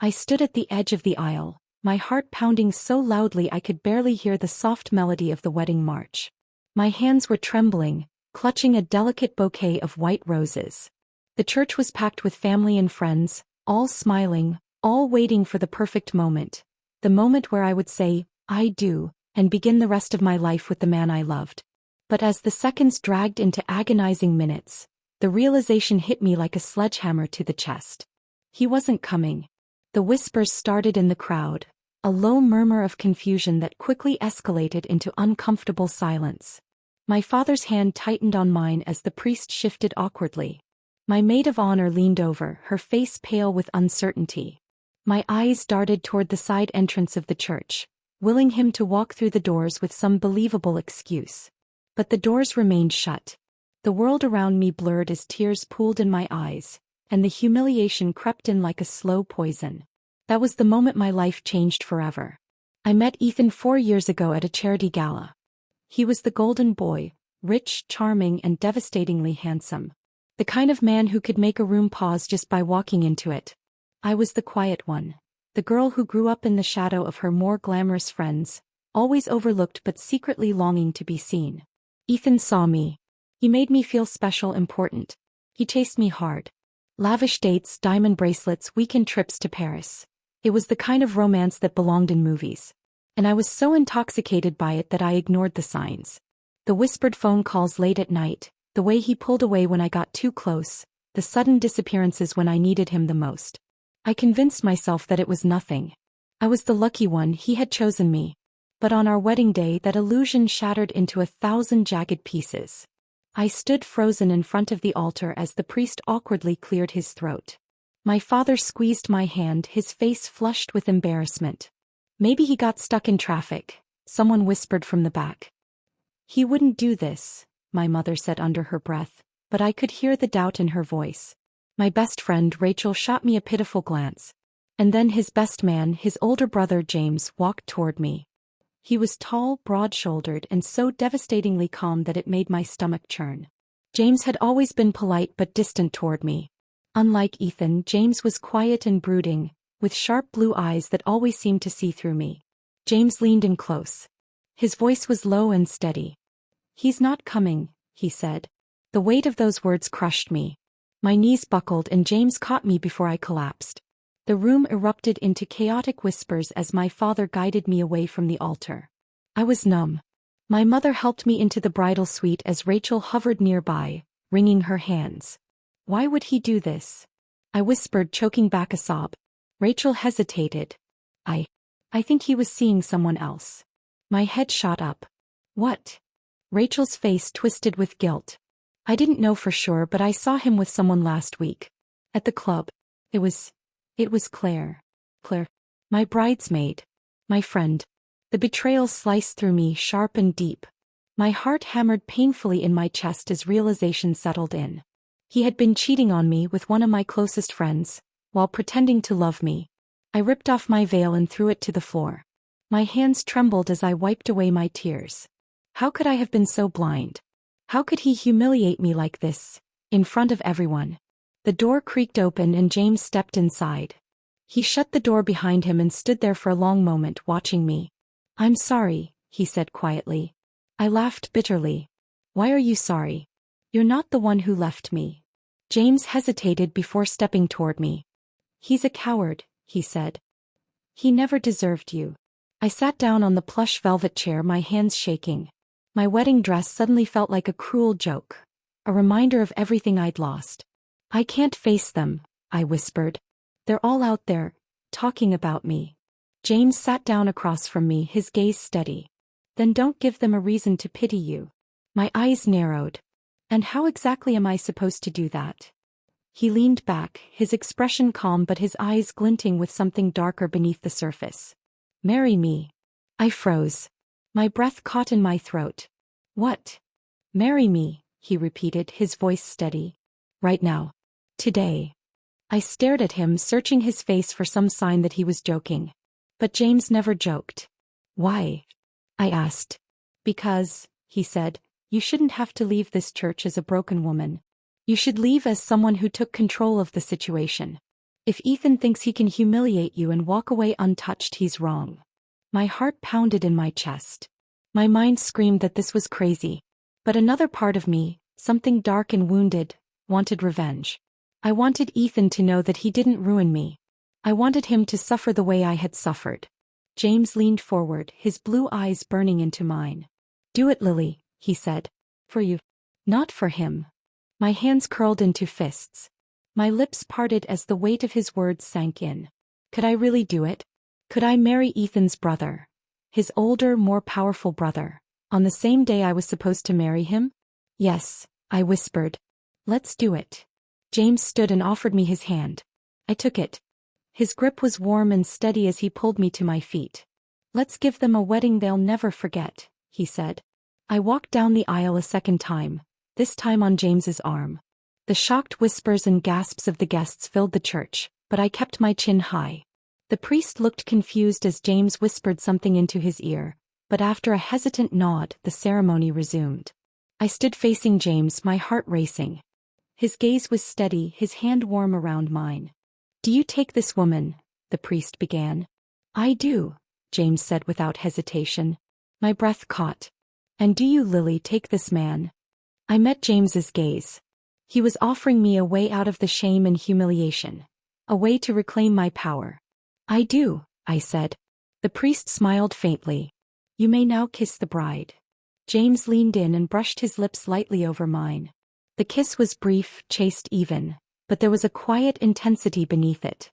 I stood at the edge of the aisle, my heart pounding so loudly I could barely hear the soft melody of the wedding march. My hands were trembling, clutching a delicate bouquet of white roses. The church was packed with family and friends, all smiling, all waiting for the perfect moment. The moment where I would say, "I do," and begin the rest of my life with the man I loved. But as the seconds dragged into agonizing minutes, the realization hit me like a sledgehammer to the chest. He wasn't coming. The whispers started in the crowd, a low murmur of confusion that quickly escalated into uncomfortable silence. My father's hand tightened on mine as the priest shifted awkwardly. My maid of honor leaned over, her face pale with uncertainty. My eyes darted toward the side entrance of the church, willing him to walk through the doors with some believable excuse. But the doors remained shut. The world around me blurred as tears pooled in my eyes, and the humiliation crept in like a slow poison. That was the moment my life changed forever. I met Ethan 4 years ago at a charity gala. He was the golden boy, rich, charming, and devastatingly handsome. The kind of man who could make a room pause just by walking into it. I was the quiet one, the girl who grew up in the shadow of her more glamorous friends, always overlooked but secretly longing to be seen. Ethan saw me. He made me feel special, important. He chased me hard. Lavish dates, diamond bracelets, weekend trips to Paris. It was the kind of romance that belonged in movies. And I was so intoxicated by it that I ignored the signs. The whispered phone calls late at night, the way he pulled away when I got too close, the sudden disappearances when I needed him the most. I convinced myself that it was nothing. I was the lucky one, he had chosen me. But on our wedding day that illusion shattered into 1,000 jagged pieces. I stood frozen in front of the altar as the priest awkwardly cleared his throat. My father squeezed my hand, his face flushed with embarrassment. Maybe he got stuck in traffic, someone whispered from the back. He wouldn't do this, my mother said under her breath, but I could hear the doubt in her voice. My best friend Rachel shot me a pitiful glance. And then his best man, his older brother James, walked toward me. He was tall, broad-shouldered, and so devastatingly calm that it made my stomach churn. James had always been polite but distant toward me. Unlike Ethan, James was quiet and brooding, with sharp blue eyes that always seemed to see through me. James leaned in close. His voice was low and steady. "He's not coming," he said. The weight of those words crushed me. My knees buckled and James caught me before I collapsed. The room erupted into chaotic whispers as my father guided me away from the altar. I was numb. My mother helped me into the bridal suite as Rachel hovered nearby, wringing her hands. "Why would he do this?" I whispered, choking back a sob. Rachel hesitated. I think he was seeing someone else." My head shot up. "What?" Rachel's face twisted with guilt. "I didn't know for sure, but I saw him with someone last week. At the club. It was Claire. Claire. My bridesmaid. My friend." The betrayal sliced through me, sharp and deep. My heart hammered painfully in my chest as realization settled in. He had been cheating on me with one of my closest friends, while pretending to love me. I ripped off my veil and threw it to the floor. My hands trembled as I wiped away my tears. How could I have been so blind? How could he humiliate me like this, in front of everyone? The door creaked open and James stepped inside. He shut the door behind him and stood there for a long moment watching me. "I'm sorry," he said quietly. I laughed bitterly. "Why are you sorry? You're not the one who left me." James hesitated before stepping toward me. "He's a coward," he said. "He never deserved you." I sat down on the plush velvet chair, my hands shaking. My wedding dress suddenly felt like a cruel joke, a reminder of everything I'd lost. "I can't face them," I whispered. "They're all out there, talking about me." James sat down across from me, his gaze steady. "Then don't give them a reason to pity you." My eyes narrowed. "And how exactly am I supposed to do that?" He leaned back, his expression calm but his eyes glinting with something darker beneath the surface. "Marry me." I froze. My breath caught in my throat. "What?" "Marry me," he repeated, his voice steady. "Right now. Today." I stared at him, searching his face for some sign that he was joking. But James never joked. "Why?" I asked. "Because," he said, "you shouldn't have to leave this church as a broken woman. You should leave as someone who took control of the situation. If Ethan thinks he can humiliate you and walk away untouched, he's wrong. My heart pounded in my chest. My mind screamed that this was crazy. But another part of me, something dark and wounded, wanted revenge. I wanted Ethan to know that he didn't ruin me. I wanted him to suffer the way I had suffered. James leaned forward, his blue eyes burning into mine. Do it, Lily, he said. For you. Not for him. My hands curled into fists. My lips parted as the weight of his words sank in. Could I really do it? Could I marry Ethan's brother? His older, more powerful brother. On the same day I was supposed to marry him? Yes, I whispered. Let's do it. James stood and offered me his hand. I took it. His grip was warm and steady as he pulled me to my feet. Let's give them a wedding they'll never forget, he said. I walked down the aisle a second time, this time on James's arm. The shocked whispers and gasps of the guests filled the church, but I kept my chin high. The priest looked confused as James whispered something into his ear, but after a hesitant nod, the ceremony resumed. I stood facing James, my heart racing. His gaze was steady, his hand warm around mine. Do you take this woman? The priest began. I do, James said without hesitation. My breath caught. And do you, Lily, take this man? I met James's gaze. He was offering me a way out of the shame and humiliation. A way to reclaim my power. I do, I said. The priest smiled faintly. You may now kiss the bride. James leaned in and brushed his lips lightly over mine. The kiss was brief, chaste even, but there was a quiet intensity beneath it.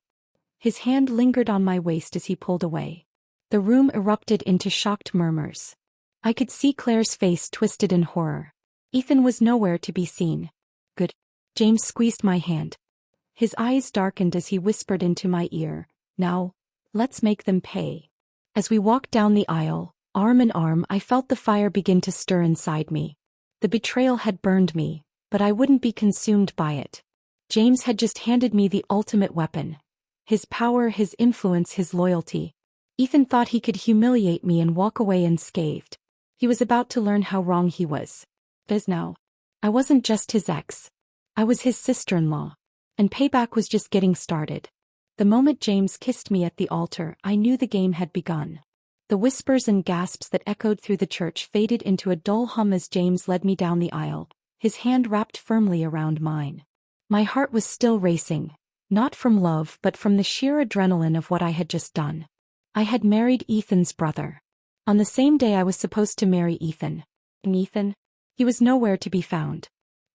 His hand lingered on my waist as he pulled away. The room erupted into shocked murmurs. I could see Claire's face twisted in horror. Ethan was nowhere to be seen. Good. James squeezed my hand. His eyes darkened as he whispered into my ear, now, let's make them pay. As we walked down the aisle, arm in arm, I felt the fire begin to stir inside me. The betrayal had burned me, but I wouldn't be consumed by it. James had just handed me the ultimate weapon. His power, his influence, his loyalty. Ethan thought he could humiliate me and walk away unscathed. He was about to learn how wrong he was. But now, I wasn't just his ex. I was his sister-in-law. And payback was just getting started. The moment James kissed me at the altar, I knew the game had begun. The whispers and gasps that echoed through the church faded into a dull hum as James led me down the aisle, his hand wrapped firmly around mine. My heart was still racing, not from love but from the sheer adrenaline of what I had just done. I had married Ethan's brother. On the same day I was supposed to marry Ethan. And Ethan? He was nowhere to be found.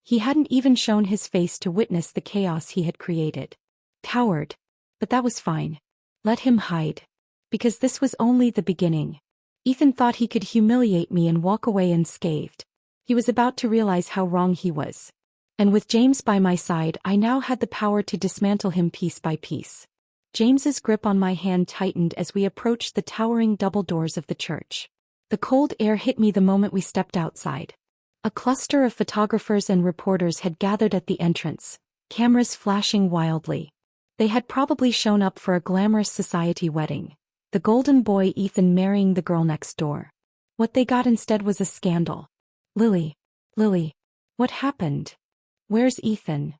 He hadn't even shown his face to witness the chaos he had created. Coward. But that was fine. Let him hide. Because this was only the beginning. Ethan thought he could humiliate me and walk away unscathed. He was about to realize how wrong he was. And with James by my side, I now had the power to dismantle him piece by piece. James's grip on my hand tightened as we approached the towering double doors of the church. The cold air hit me the moment we stepped outside. A cluster of photographers and reporters had gathered at the entrance, cameras flashing wildly. They had probably shown up for a glamorous society wedding. The golden boy Ethan marrying the girl next door. What they got instead was a scandal. Lily, what happened? Where's Ethan?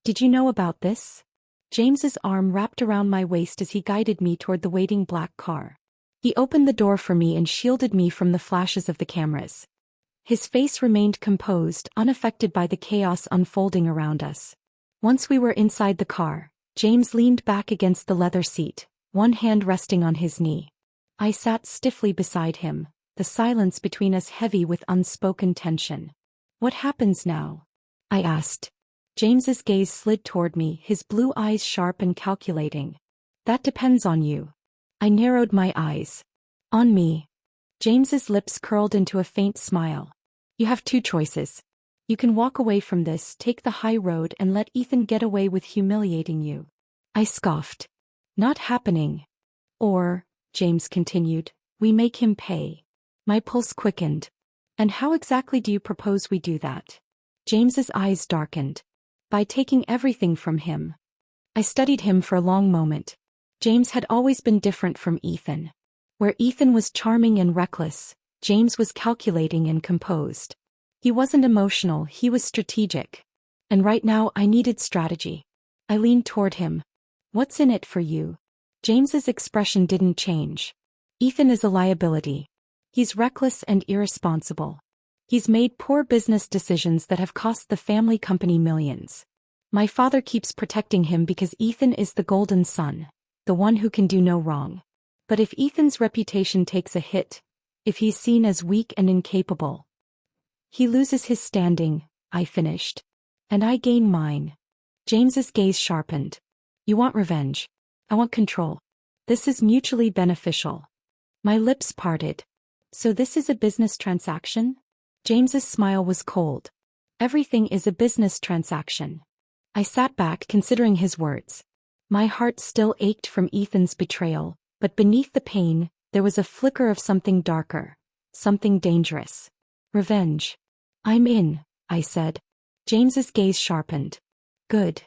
Did you know about this? James's arm wrapped around my waist as he guided me toward the waiting black car. He opened the door for me and shielded me from the flashes of the cameras. His face remained composed, unaffected by the chaos unfolding around us. Once we were inside the car, James leaned back against the leather seat, one hand resting on his knee. I sat stiffly beside him, the silence between us heavy with unspoken tension. What happens now? I asked. James's gaze slid toward me, his blue eyes sharp and calculating. That depends on you. I narrowed my eyes. On me. James's lips curled into a faint smile. You have two choices. You can walk away from this, take the high road and let Ethan get away with humiliating you. I scoffed. Not happening. Or, James continued, we make him pay. My pulse quickened. And how exactly do you propose we do that? James's eyes darkened. By taking everything from him. I studied him for a long moment. James had always been different from Ethan. Where Ethan was charming and reckless, James was calculating and composed. He wasn't emotional, he was strategic. And right now I needed strategy. I leaned toward him. What's in it for you? James's expression didn't change. Ethan is a liability. He's reckless and irresponsible. He's made poor business decisions that have cost the family company millions. My father keeps protecting him because Ethan is the golden son, the one who can do no wrong. But if Ethan's reputation takes a hit, if he's seen as weak and incapable, he loses his standing, I finished. And I gain mine. James's gaze sharpened. You want revenge. I want control. This is mutually beneficial. My lips parted. So this is a business transaction? James's smile was cold. Everything is a business transaction. I sat back considering his words. My heart still ached from Ethan's betrayal, but beneath the pain, there was a flicker of something darker, something dangerous. Revenge. I'm in, I said. James's gaze sharpened. Good.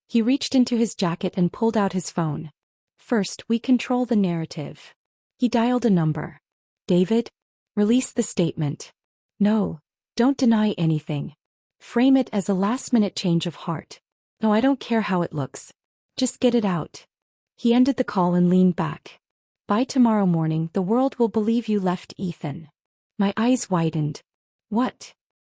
He reached into his jacket and pulled out his phone. First, we control the narrative. He dialed a number. David? Release the statement. No, don't deny anything. Frame it as a last-minute change of heart. No, I don't care how it looks. Just get it out. He ended the call and leaned back. By tomorrow morning, the world will believe you left Ethan. My eyes widened. What?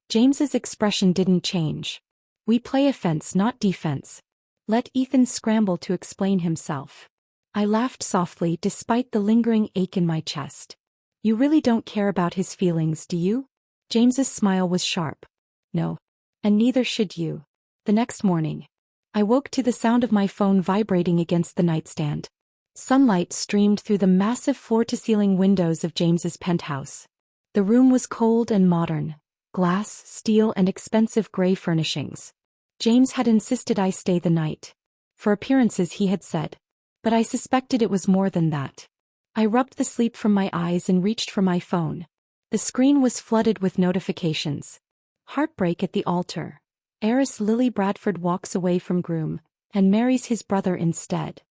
James's expression didn't change. We play offense, not defense. Let Ethan scramble to explain himself. I laughed softly despite the lingering ache in my chest. You really don't care about his feelings, do you? James's smile was sharp. No. And neither should you. The next morning, I woke to the sound of my phone vibrating against the nightstand. Sunlight streamed through the massive floor-to-ceiling windows of James's penthouse. The room was cold and modern, glass, steel and expensive gray furnishings. James had insisted I stay the night. For appearances he had said. But I suspected it was more than that. I rubbed the sleep from my eyes and reached for my phone. The screen was flooded with notifications. Heartbreak at the altar. Heiress Lily Bradford walks away from groom, and marries his brother instead.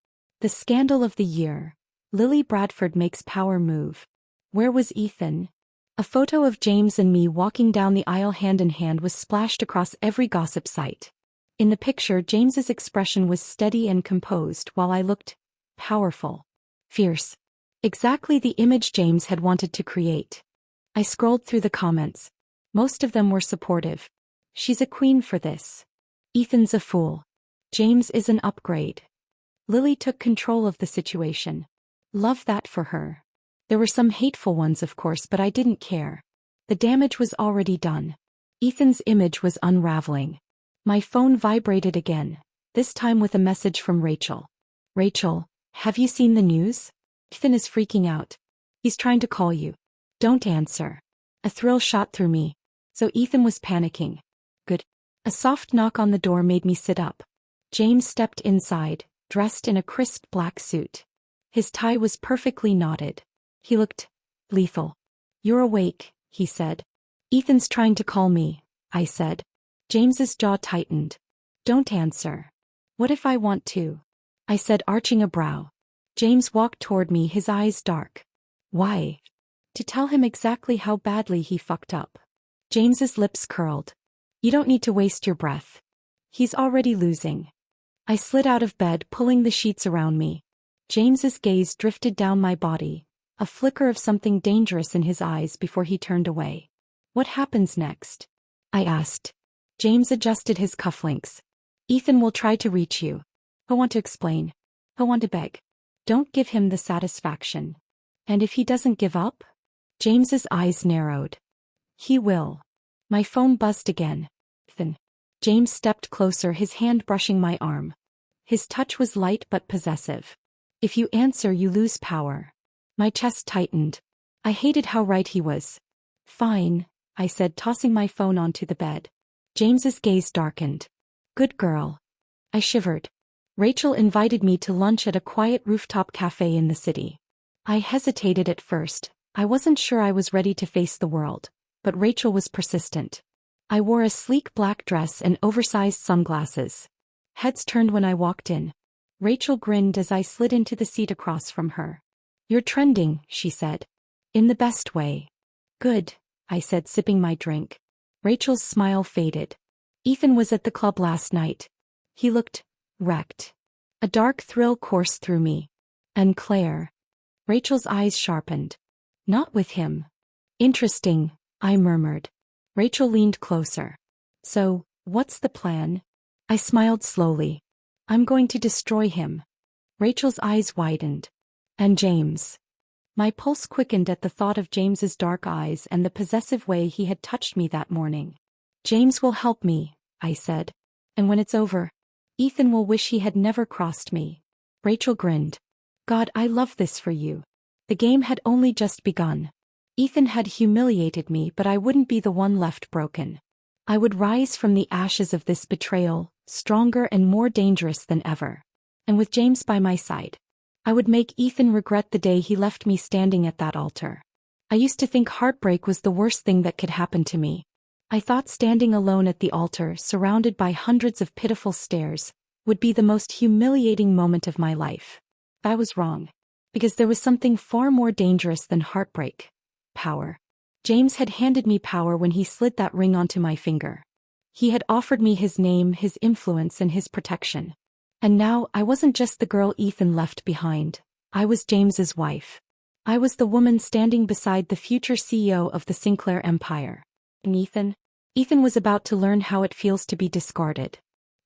The scandal of the year. Lily Bradford makes power move. Where was Ethan? A photo of James and me walking down the aisle hand in hand was splashed across every gossip site. In the picture, James's expression was steady and composed while I looked powerful, fierce. Exactly the image James had wanted to create. I scrolled through the comments. Most of them were supportive. She's a queen for this. Ethan's a fool. James is an upgrade. Lily took control of the situation. Love that for her. There were some hateful ones, of course, but I didn't care. The damage was already done. Ethan's image was unraveling. My phone vibrated again, this time with a message from Rachel. Rachel, have you seen the news? Ethan is freaking out. He's trying to call you. Don't answer. A thrill shot through me. So Ethan was panicking. Good. A soft knock on the door made me sit up. James stepped inside, dressed in a crisp black suit. His tie was perfectly knotted. He looked lethal. You're awake, he said. Ethan's trying to call me, I said. James's jaw tightened. Don't answer. What if I want to? I said, arching a brow. James walked toward me, his eyes dark. Why? To tell him exactly how badly he fucked up. James's lips curled. You don't need to waste your breath. He's already losing. I slid out of bed, pulling the sheets around me. James's gaze drifted down my body, a flicker of something dangerous in his eyes before he turned away. What happens next? I asked. James adjusted his cufflinks. Ethan will try to reach you. He'll want to explain. He'll want to beg. Don't give him the satisfaction. And if he doesn't give up? James's eyes narrowed. He will. My phone buzzed again. Ethan. James stepped closer, his hand brushing my arm. His touch was light but possessive. If you answer, you lose power. My chest tightened. I hated how right he was. Fine, I said, tossing my phone onto the bed. James's gaze darkened. Good girl. I shivered. Rachel invited me to lunch at a quiet rooftop cafe in the city. I hesitated at first. I wasn't sure I was ready to face the world, but Rachel was persistent. I wore a sleek black dress and oversized sunglasses. Heads turned when I walked in. Rachel grinned as I slid into the seat across from her. You're trending, she said. In the best way. Good, I said, sipping my drink. Rachel's smile faded. Ethan was at the club last night. He looked wrecked. A dark thrill coursed through me. And Claire. Rachel's eyes sharpened. Not with him. Interesting, I murmured. Rachel leaned closer. So, what's the plan? I smiled slowly. I'm going to destroy him. Rachel's eyes widened. And James. My pulse quickened at the thought of James's dark eyes and the possessive way he had touched me that morning. James will help me, I said. And when it's over, Ethan will wish he had never crossed me. Rachel grinned. God, I love this for you. The game had only just begun. Ethan had humiliated me, but I wouldn't be the one left broken. I would rise from the ashes of this betrayal, stronger and more dangerous than ever. And with James by my side, I would make Ethan regret the day he left me standing at that altar. I used to think heartbreak was the worst thing that could happen to me. I thought standing alone at the altar, surrounded by hundreds of pitiful stares, would be the most humiliating moment of my life. I was wrong. Because there was something far more dangerous than heartbreak. Power. James had handed me power when he slid that ring onto my finger. He had offered me his name, his influence, and his protection. And now, I wasn't just the girl Ethan left behind. I was James's wife. I was the woman standing beside the future CEO of the Sinclair Empire. And Ethan was about to learn how it feels to be discarded.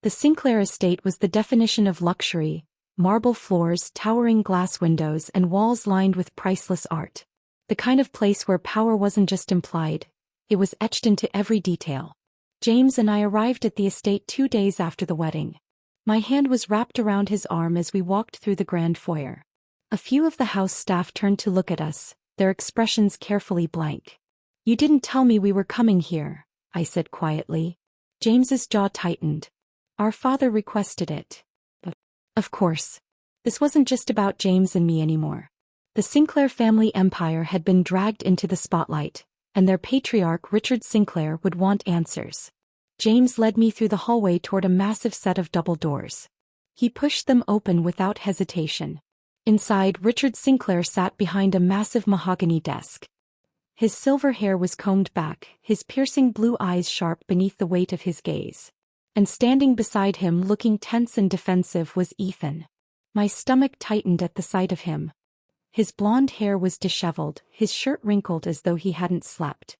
The Sinclair estate was the definition of luxury. Marble floors, towering glass windows, and walls lined with priceless art. The kind of place where power wasn't just implied, it was etched into every detail. James and I arrived at the estate 2 days after the wedding. My hand was wrapped around his arm as we walked through the grand foyer. A few of the house staff turned to look at us, their expressions carefully blank. You didn't tell me we were coming here, I said quietly. James's jaw tightened. Our father requested it. Of course. This wasn't just about James and me anymore. The Sinclair family empire had been dragged into the spotlight, and their patriarch Richard Sinclair would want answers. James led me through the hallway toward a massive set of double doors. He pushed them open without hesitation. Inside, Richard Sinclair sat behind a massive mahogany desk. His silver hair was combed back, his piercing blue eyes sharp beneath the weight of his gaze. And standing beside him looking tense and defensive was Ethan. My stomach tightened at the sight of him. His blonde hair was disheveled, his shirt wrinkled as though he hadn't slept.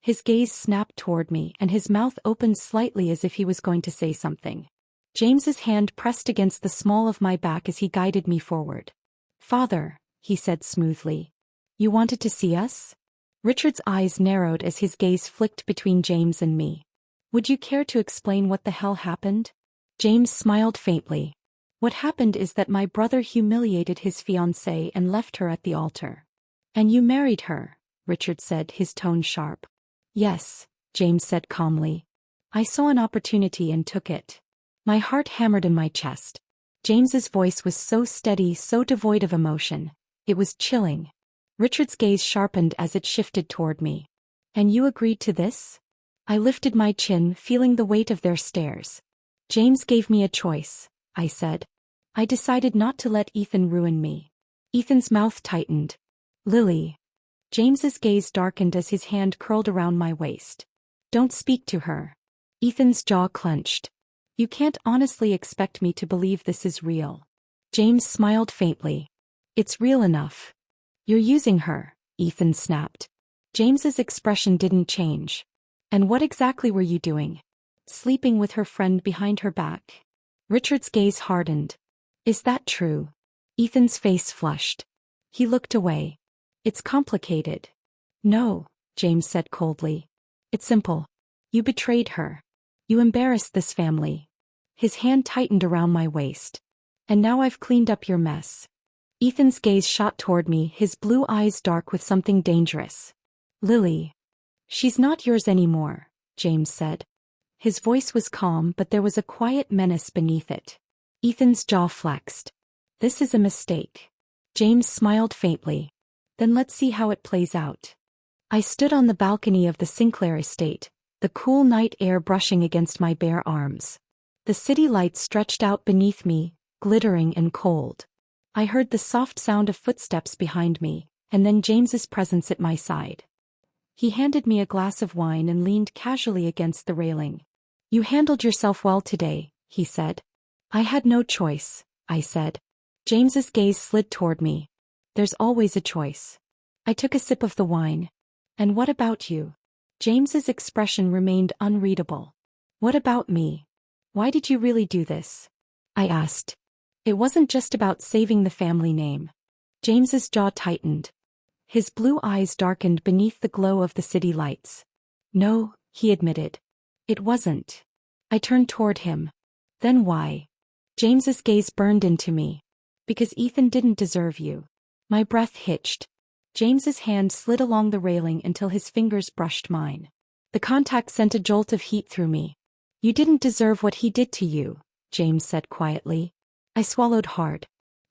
His gaze snapped toward me and his mouth opened slightly as if he was going to say something. James's hand pressed against the small of my back as he guided me forward. Father, he said smoothly. You wanted to see us? Richard's eyes narrowed as his gaze flicked between James and me. Would you care to explain what the hell happened? James smiled faintly. What happened is that my brother humiliated his fiancée and left her at the altar. And you married her, Richard said, his tone sharp. Yes, James said calmly. I saw an opportunity and took it. My heart hammered in my chest. James's voice was so steady, so devoid of emotion. It was chilling. Richard's gaze sharpened as it shifted toward me. And you agreed to this? I lifted my chin, feeling the weight of their stares. James gave me a choice, I said. I decided not to let Ethan ruin me. Ethan's mouth tightened. Lily. James's gaze darkened as his hand curled around my waist. Don't speak to her. Ethan's jaw clenched. You can't honestly expect me to believe this is real. James smiled faintly. It's real enough. You're using her, Ethan snapped. James's expression didn't change. And what exactly were you doing? Sleeping with her friend behind her back. Richard's gaze hardened. Is that true? Ethan's face flushed. He looked away. It's complicated. No, James said coldly. It's simple. You betrayed her. You embarrassed this family. His hand tightened around my waist. And now I've cleaned up your mess. Ethan's gaze shot toward me, his blue eyes dark with something dangerous. Lily. She's not yours anymore, James said. His voice was calm, but there was a quiet menace beneath it. Ethan's jaw flexed. This is a mistake. James smiled faintly. Then let's see how it plays out. I stood on the balcony of the Sinclair estate, the cool night air brushing against my bare arms. The city lights stretched out beneath me, glittering and cold. I heard the soft sound of footsteps behind me, and then James's presence at my side. He handed me a glass of wine and leaned casually against the railing. You handled yourself well today, he said. I had no choice, I said. James's gaze slid toward me. There's always a choice. I took a sip of the wine. And what about you? James's expression remained unreadable. What about me? Why did you really do this? I asked. It wasn't just about saving the family name. James's jaw tightened. His blue eyes darkened beneath the glow of the city lights. No, he admitted. It wasn't. I turned toward him. Then why? James's gaze burned into me. Because Ethan didn't deserve you. My breath hitched. James's hand slid along the railing until his fingers brushed mine. The contact sent a jolt of heat through me. You didn't deserve what he did to you, James said quietly. I swallowed hard.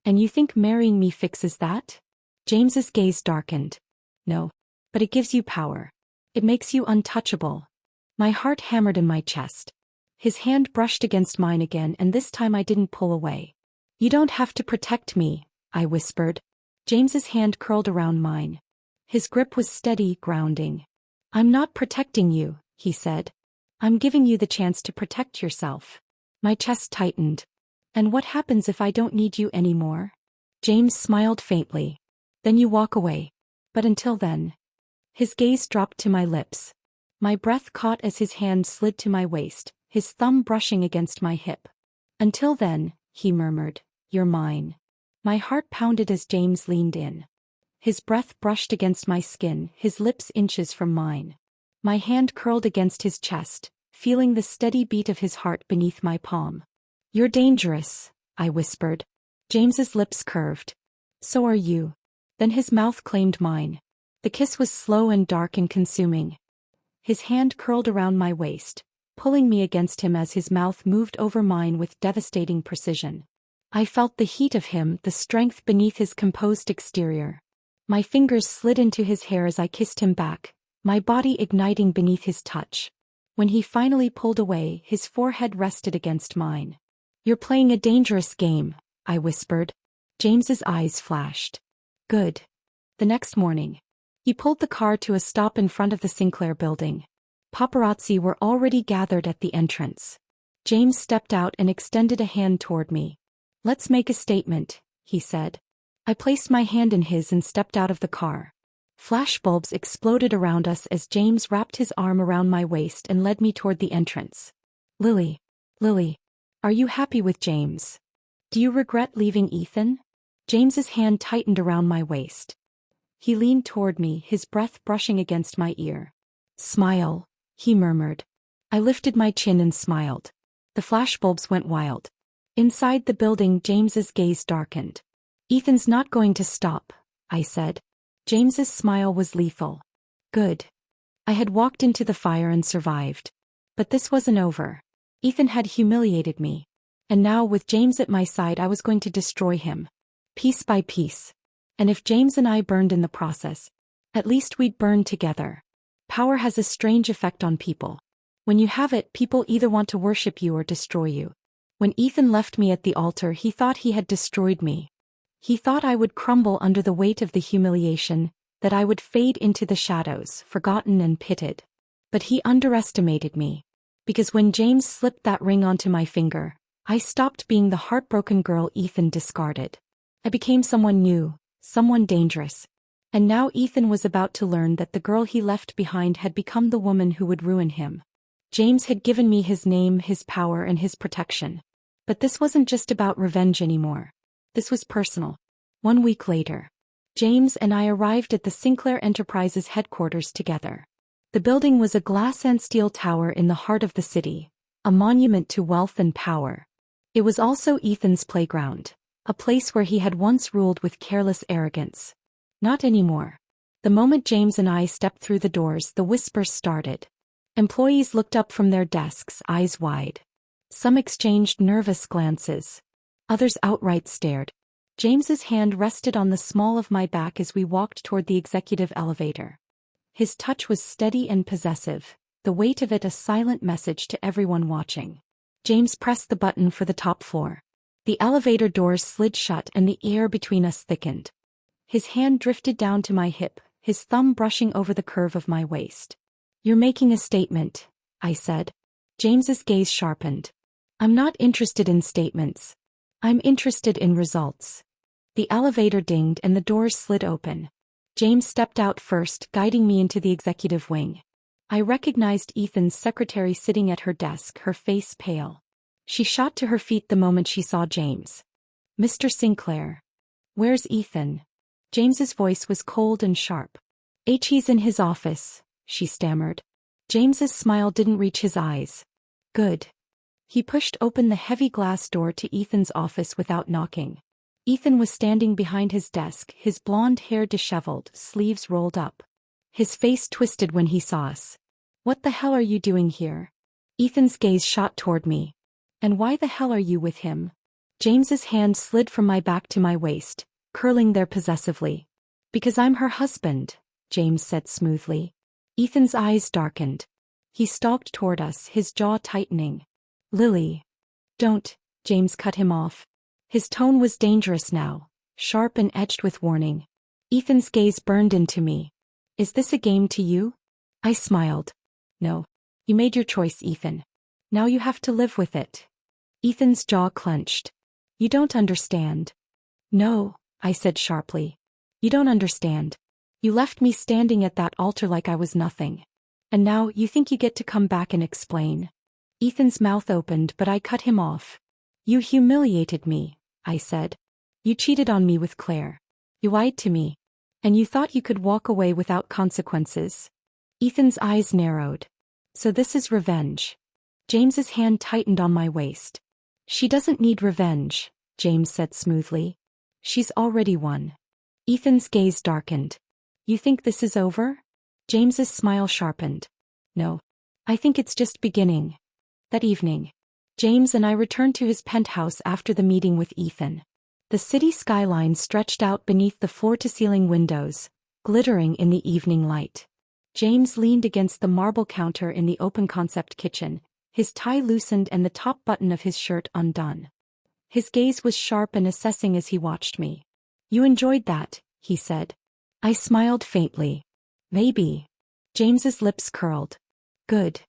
And you think marrying me fixes that? James's gaze darkened. No. But it gives you power. It makes you untouchable. My heart hammered in my chest. His hand brushed against mine again, and this time I didn't pull away. You don't have to protect me, I whispered. James's hand curled around mine. His grip was steady, grounding. I'm not protecting you, he said. I'm giving you the chance to protect yourself. My chest tightened. And what happens if I don't need you anymore? James smiled faintly. Then you walk away. But until then. His gaze dropped to my lips. My breath caught as his hand slid to my waist, his thumb brushing against my hip. Until then, he murmured, you're mine. My heart pounded as James leaned in. His breath brushed against my skin, his lips inches from mine. My hand curled against his chest, feeling the steady beat of his heart beneath my palm. You're dangerous, I whispered. James's lips curved. So are you. Then his mouth claimed mine. The kiss was slow and dark and consuming. His hand curled around my waist, pulling me against him as his mouth moved over mine with devastating precision. I felt the heat of him, the strength beneath his composed exterior. My fingers slid into his hair as I kissed him back, my body igniting beneath his touch. When he finally pulled away, his forehead rested against mine. You're playing a dangerous game, I whispered. James's eyes flashed. Good. The next morning, he pulled the car to a stop in front of the Sinclair building. Paparazzi were already gathered at the entrance. James stepped out and extended a hand toward me. Let's make a statement, he said. I placed my hand in his and stepped out of the car. Flashbulbs exploded around us as James wrapped his arm around my waist and led me toward the entrance. Lily, are you happy with James? Do you regret leaving Ethan? James's hand tightened around my waist. He leaned toward me, his breath brushing against my ear. Smile, he murmured. I lifted my chin and smiled. The flashbulbs went wild. Inside the building, James's gaze darkened. Ethan's not going to stop, I said. James's smile was lethal. Good. I had walked into the fire and survived. But this wasn't over. Ethan had humiliated me. And now with James at my side, I was going to destroy him. Piece by piece. And if James and I burned in the process, at least we'd burn together. Power has a strange effect on people. When you have it, people either want to worship you or destroy you. When Ethan left me at the altar, he thought he had destroyed me. He thought I would crumble under the weight of the humiliation, that I would fade into the shadows, forgotten and pitted. But he underestimated me. Because when James slipped that ring onto my finger, I stopped being the heartbroken girl Ethan discarded. I became someone new, someone dangerous. And now Ethan was about to learn that the girl he left behind had become the woman who would ruin him. James had given me his name, his power, and his protection. But this wasn't just about revenge anymore. This was personal. 1 week later, James and I arrived at the Sinclair Enterprises headquarters together. The building was a glass and steel tower in the heart of the city, a monument to wealth and power. It was also Ethan's playground, a place where he had once ruled with careless arrogance. Not anymore. The moment James and I stepped through the doors, the whispers started. Employees looked up from their desks, eyes wide. Some exchanged nervous glances. Others outright stared. James's hand rested on the small of my back as we walked toward the executive elevator. His touch was steady and possessive, the weight of it a silent message to everyone watching. James pressed the button for the top floor. The elevator doors slid shut and the air between us thickened. His hand drifted down to my hip, his thumb brushing over the curve of my waist. You're making a statement, I said. James's gaze sharpened. I'm not interested in statements. I'm interested in results. The elevator dinged and the doors slid open. James stepped out first, guiding me into the executive wing. I recognized Ethan's secretary sitting at her desk, her face pale. She shot to her feet the moment she saw James. Mr. Sinclair. Where's Ethan? James's voice was cold and sharp. He's in his office, she stammered. James's smile didn't reach his eyes. Good. He pushed open the heavy glass door to Ethan's office without knocking. Ethan was standing behind his desk, his blonde hair disheveled, sleeves rolled up. His face twisted when he saw us. What the hell are you doing here? Ethan's gaze shot toward me. And why the hell are you with him? James's hand slid from my back to my waist, curling there possessively. Because I'm her husband, James said smoothly. Ethan's eyes darkened. He stalked toward us, his jaw tightening. Lily. Don't, James cut him off. His tone was dangerous now, sharp and edged with warning. Ethan's gaze burned into me. Is this a game to you? I smiled. No. You made your choice, Ethan. Now you have to live with it. Ethan's jaw clenched. You don't understand. No, I said sharply. You don't understand. You left me standing at that altar like I was nothing. And now you think you get to come back and explain. Ethan's mouth opened, but I cut him off. You humiliated me, I said. You cheated on me with Claire. You lied to me. And you thought you could walk away without consequences. Ethan's eyes narrowed. So this is revenge. James's hand tightened on my waist. She doesn't need revenge, James said smoothly. She's already won. Ethan's gaze darkened. You think this is over? James's smile sharpened. No. I think it's just beginning. That evening, James and I returned to his penthouse after the meeting with Ethan. The city skyline stretched out beneath the floor-to-ceiling windows, glittering in the evening light. James leaned against the marble counter in the open-concept kitchen, his tie loosened and the top button of his shirt undone. His gaze was sharp and assessing as he watched me. You enjoyed that, he said. I smiled faintly. Maybe. James's lips curled. Good.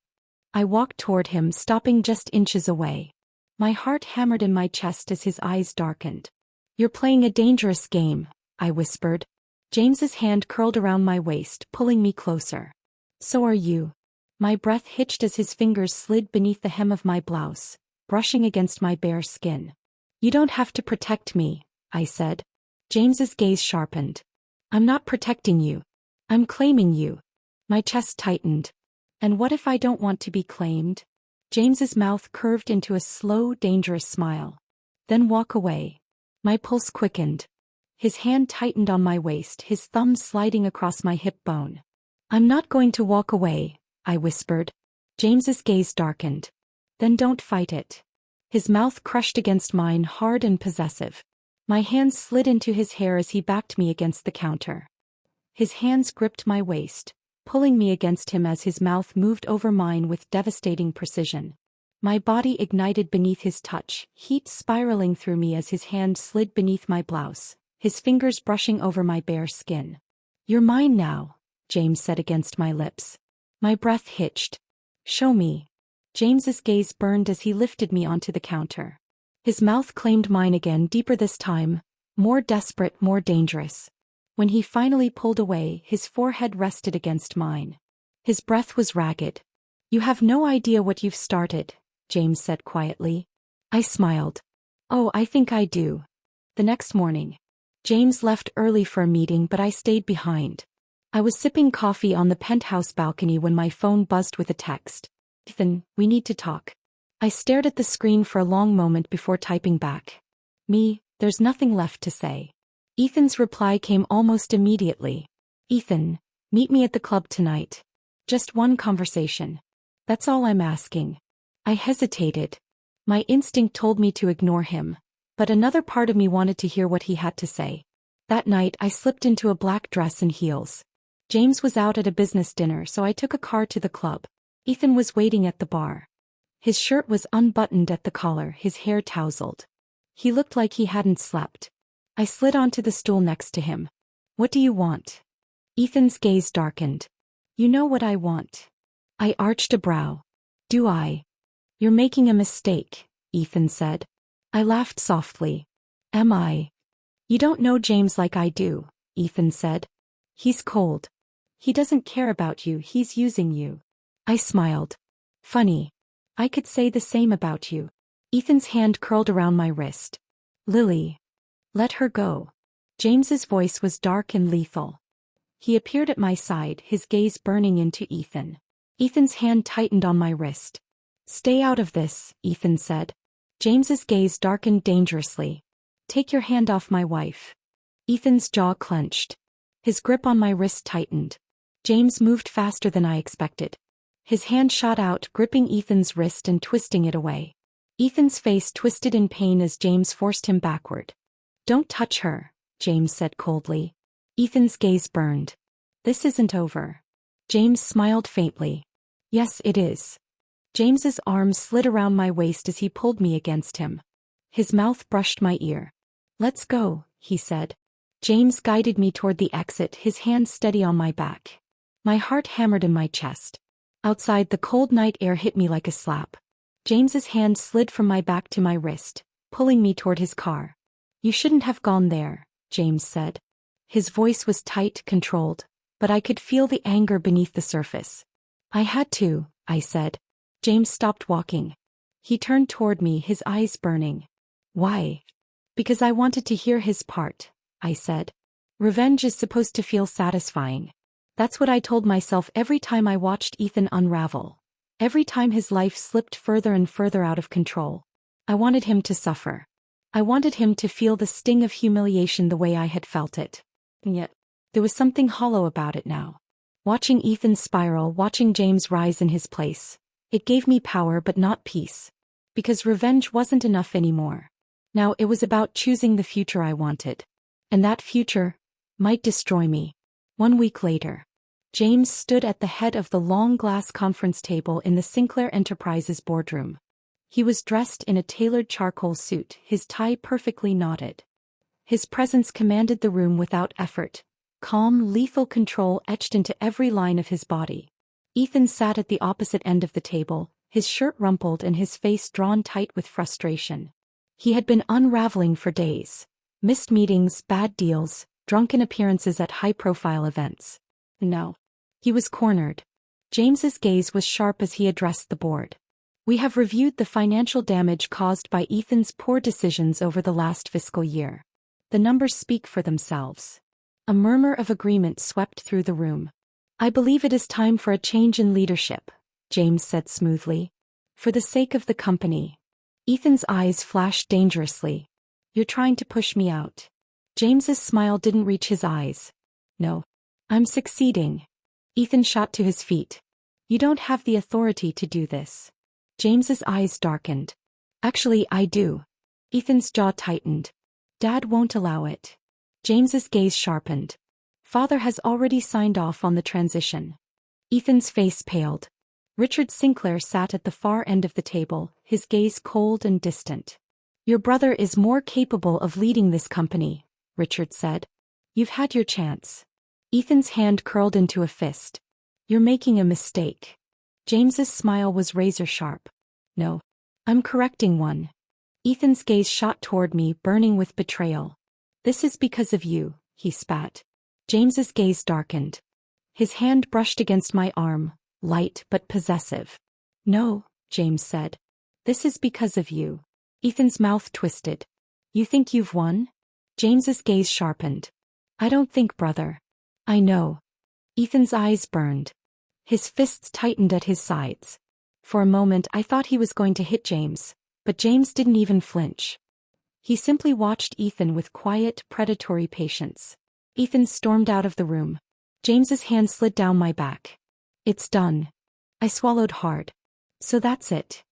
I walked toward him, stopping just inches away. My heart hammered in my chest as his eyes darkened. You're playing a dangerous game, I whispered. James's hand curled around my waist, pulling me closer. So are you. My breath hitched as his fingers slid beneath the hem of my blouse, brushing against my bare skin. You don't have to protect me, I said. James's gaze sharpened. I'm not protecting you. I'm claiming you. My chest tightened. And what if I don't want to be claimed? James's mouth curved into a slow, dangerous smile. Then walk away. My pulse quickened. His hand tightened on my waist, his thumb sliding across my hip bone. I'm not going to walk away, I whispered. James's gaze darkened. Then don't fight it. His mouth crushed against mine, hard and possessive. My hands slid into his hair as he backed me against the counter. His hands gripped my waist, pulling me against him as his mouth moved over mine with devastating precision. My body ignited beneath his touch, heat spiraling through me as his hand slid beneath my blouse, his fingers brushing over my bare skin. You're mine now, James said against my lips. My breath hitched. Show me. James's gaze burned as he lifted me onto the counter. His mouth claimed mine again, deeper this time, more desperate, more dangerous. When he finally pulled away, his forehead rested against mine. His breath was ragged. You have no idea what you've started, James said quietly. I smiled. Oh, I think I do. The next morning, James left early for a meeting, but I stayed behind. I was sipping coffee on the penthouse balcony when my phone buzzed with a text. Ethan, we need to talk. I stared at the screen for a long moment before typing back. There's nothing left to say. Ethan's reply came almost immediately. Ethan, meet me at the club tonight. Just one conversation. That's all I'm asking. I hesitated. My instinct told me to ignore him, but another part of me wanted to hear what he had to say. That night I slipped into a black dress and heels. James was out at a business dinner, so I took a car to the club. Ethan was waiting at the bar. His shirt was unbuttoned at the collar, his hair tousled. He looked like he hadn't slept. I slid onto the stool next to him. What do you want? Ethan's gaze darkened. You know what I want. I arched a brow. Do I? You're making a mistake, Ethan said. I laughed softly. Am I? You don't know James like I do, Ethan said. He's cold. He doesn't care about you, he's using you. I smiled. Funny. I could say the same about you. Ethan's hand curled around my wrist. Lily. Let her go. James's voice was dark and lethal. He appeared at my side, his gaze burning into Ethan. Ethan's hand tightened on my wrist. Stay out of this, Ethan said. James's gaze darkened dangerously. Take your hand off my wife. Ethan's jaw clenched. His grip on my wrist tightened. James moved faster than I expected. His hand shot out, gripping Ethan's wrist and twisting it away. Ethan's face twisted in pain as James forced him backward. Don't touch her, James said coldly. Ethan's gaze burned. This isn't over. James smiled faintly. Yes, it is. James's arm slid around my waist as he pulled me against him. His mouth brushed my ear. Let's go, he said. James guided me toward the exit, his hand steady on my back. My heart hammered in my chest. Outside, the cold night air hit me like a slap. James's hand slid from my back to my wrist, pulling me toward his car. You shouldn't have gone there, James said. His voice was tight, controlled, but I could feel the anger beneath the surface. I had to, I said. James stopped walking. He turned toward me, his eyes burning. Why? Because I wanted to hear his part, I said. Revenge is supposed to feel satisfying. That's what I told myself every time I watched Ethan unravel. Every time his life slipped further and further out of control. I wanted him to suffer. I wanted him to feel the sting of humiliation the way I had felt it. And yet, there was something hollow about it now. Watching Ethan spiral, watching James rise in his place. It gave me power but not peace. Because revenge wasn't enough anymore. Now it was about choosing the future I wanted. And that future might destroy me. 1 week later. James stood at the head of the long glass conference table in the Sinclair Enterprises boardroom. He was dressed in a tailored charcoal suit, his tie perfectly knotted. His presence commanded the room without effort. Calm, lethal control etched into every line of his body. Ethan sat at the opposite end of the table, his shirt rumpled and his face drawn tight with frustration. He had been unraveling for days. Missed meetings, bad deals, drunken appearances at high-profile events. No. He was cornered. James's gaze was sharp as he addressed the board. We have reviewed the financial damage caused by Ethan's poor decisions over the last fiscal year. The numbers speak for themselves. A murmur of agreement swept through the room. I believe it is time for a change in leadership, James said smoothly. For the sake of the company. Ethan's eyes flashed dangerously. You're trying to push me out. James's smile didn't reach his eyes. No. I'm succeeding. Ethan shot to his feet. You don't have the authority to do this. James's eyes darkened. Actually, I do. Ethan's jaw tightened. Dad won't allow it. James's gaze sharpened. Father has already signed off on the transition. Ethan's face paled. Richard Sinclair sat at the far end of the table, his gaze cold and distant. Your brother is more capable of leading this company, Richard said. You've had your chance. Ethan's hand curled into a fist. You're making a mistake. James's smile was razor-sharp. No. I'm correcting one. Ethan's gaze shot toward me, burning with betrayal. This is because of you, he spat. James's gaze darkened. His hand brushed against my arm, light but possessive. No, James said. This is because of you. Ethan's mouth twisted. You think you've won? James's gaze sharpened. I don't think, brother. I know. Ethan's eyes burned. His fists tightened at his sides. For a moment I thought he was going to hit James, but James didn't even flinch. He simply watched Ethan with quiet, predatory patience. Ethan stormed out of the room. James's hand slid down my back. It's done. I swallowed hard. So that's it.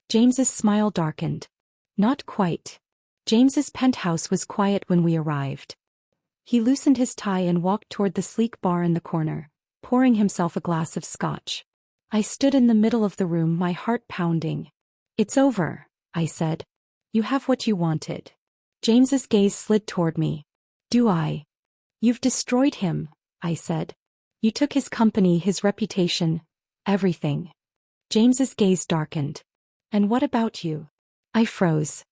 James's smile darkened. Not quite. James's penthouse was quiet when we arrived. He loosened his tie and walked toward the sleek bar in the corner, pouring himself a glass of scotch. I stood in the middle of the room, my heart pounding. It's over, I said. You have what you wanted. James's gaze slid toward me. Do I? You've destroyed him, I said. You took his company, his reputation, everything. James's gaze darkened. And what about you? I froze.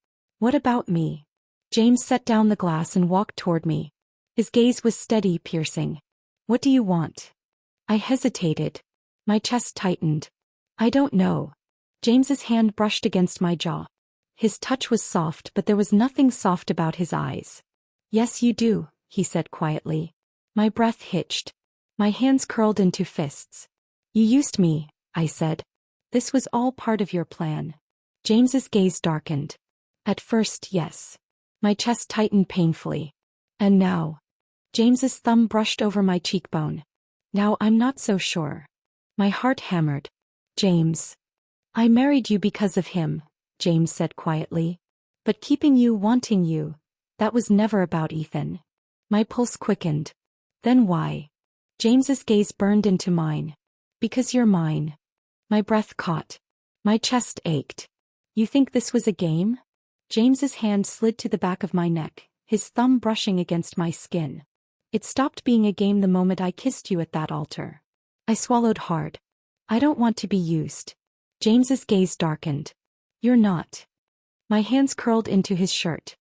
What about me? James set down the glass and walked toward me. His gaze was steady, piercing. What do you want? I hesitated. My chest tightened. I don't know. James's hand brushed against my jaw. His touch was soft, but there was nothing soft about his eyes. Yes, you do, he said quietly. My breath hitched. My hands curled into fists. You used me, I said. This was all part of your plan. James's gaze darkened. At first, yes. My chest tightened painfully. And now? James's thumb brushed over my cheekbone. Now I'm not so sure. My heart hammered. James. I married you because of him, James said quietly. But keeping you, wanting you, that was never about Ethan. My pulse quickened. Then why? James's gaze burned into mine. Because you're mine. My breath caught. My chest ached. You think this was a game? James's hand slid to the back of my neck, his thumb brushing against my skin. It stopped being a game the moment I kissed you at that altar. I swallowed hard. I don't want to be used. James's gaze darkened. You're not. My hands curled into his shirt.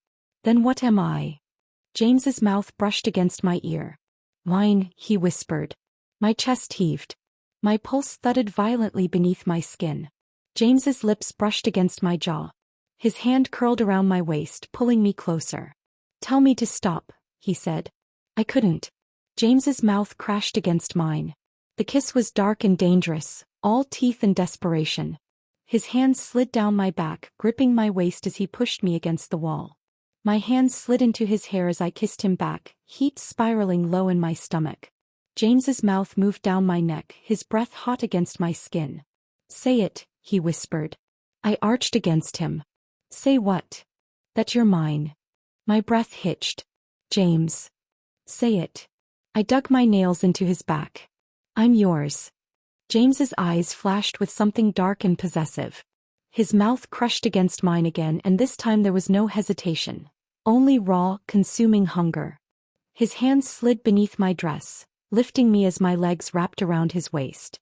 Then what am I? James's mouth brushed against my ear. Mine, he whispered. My chest heaved. My pulse thudded violently beneath my skin. James's lips brushed against my jaw. His hand curled around my waist, pulling me closer. Tell me to stop, he said. I couldn't. James's mouth crashed against mine. The kiss was dark and dangerous, all teeth and desperation. His hands slid down my back, gripping my waist as he pushed me against the wall. My hands slid into his hair as I kissed him back, heat spiraling low in my stomach. James's mouth moved down my neck, his breath hot against my skin. Say it, he whispered. I arched against him. Say what? That you're mine. My breath hitched. James. Say it. I dug my nails into his back. I'm yours. James's eyes flashed with something dark and possessive. His mouth crushed against mine again, and this time there was no hesitation. Only raw, consuming hunger. His hands slid beneath my dress, lifting me as my legs wrapped around his waist.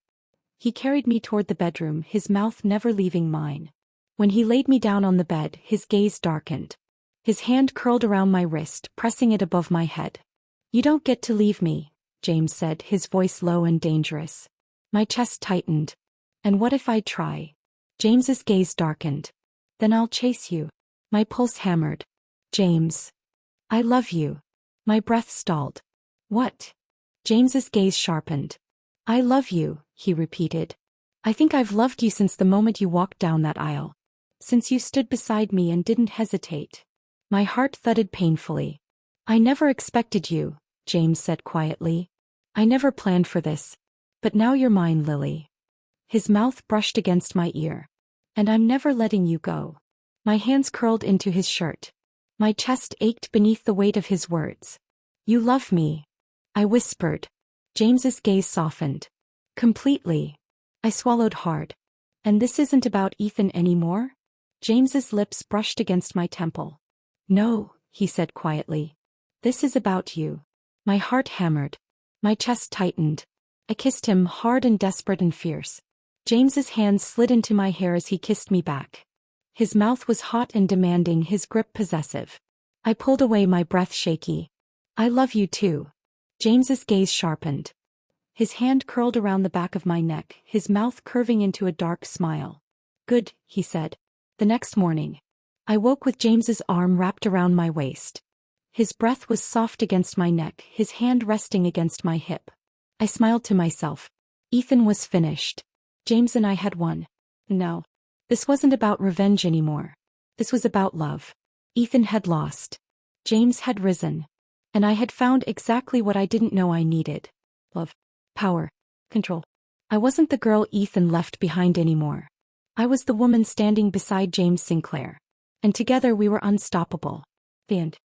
He carried me toward the bedroom, his mouth never leaving mine. When he laid me down on the bed, his gaze darkened. His hand curled around my wrist, pressing it above my head. You don't get to leave me, James said, his voice low and dangerous. My chest tightened. And what if I try? James's gaze darkened. Then I'll chase you. My pulse hammered. James. I love you. My breath stalled. What? James's gaze sharpened. I love you, he repeated. I think I've loved you since the moment you walked down that aisle. Since you stood beside me and didn't hesitate. My heart thudded painfully. I never expected you, James said quietly. I never planned for this. But now you're mine, Lily. His mouth brushed against my ear. And I'm never letting you go. My hands curled into his shirt. My chest ached beneath the weight of his words. You love me. I whispered. James's gaze softened. Completely. I swallowed hard. And this isn't about Ethan anymore? James's lips brushed against my temple. No, he said quietly. This is about you. My heart hammered. My chest tightened. I kissed him, hard and desperate and fierce. James's hands slid into my hair as he kissed me back. His mouth was hot and demanding, his grip possessive. I pulled away, my breath shaky. I love you too. James's gaze sharpened. His hand curled around the back of my neck, his mouth curving into a dark smile. Good, he said. The next morning, I woke with James's arm wrapped around my waist. His breath was soft against my neck, his hand resting against my hip. I smiled to myself. Ethan was finished. James and I had won. No. This wasn't about revenge anymore. This was about love. Ethan had lost. James had risen. And I had found exactly what I didn't know I needed. Love. Power. Control. I wasn't the girl Ethan left behind anymore. I was the woman standing beside James Sinclair. And together we were unstoppable. The end.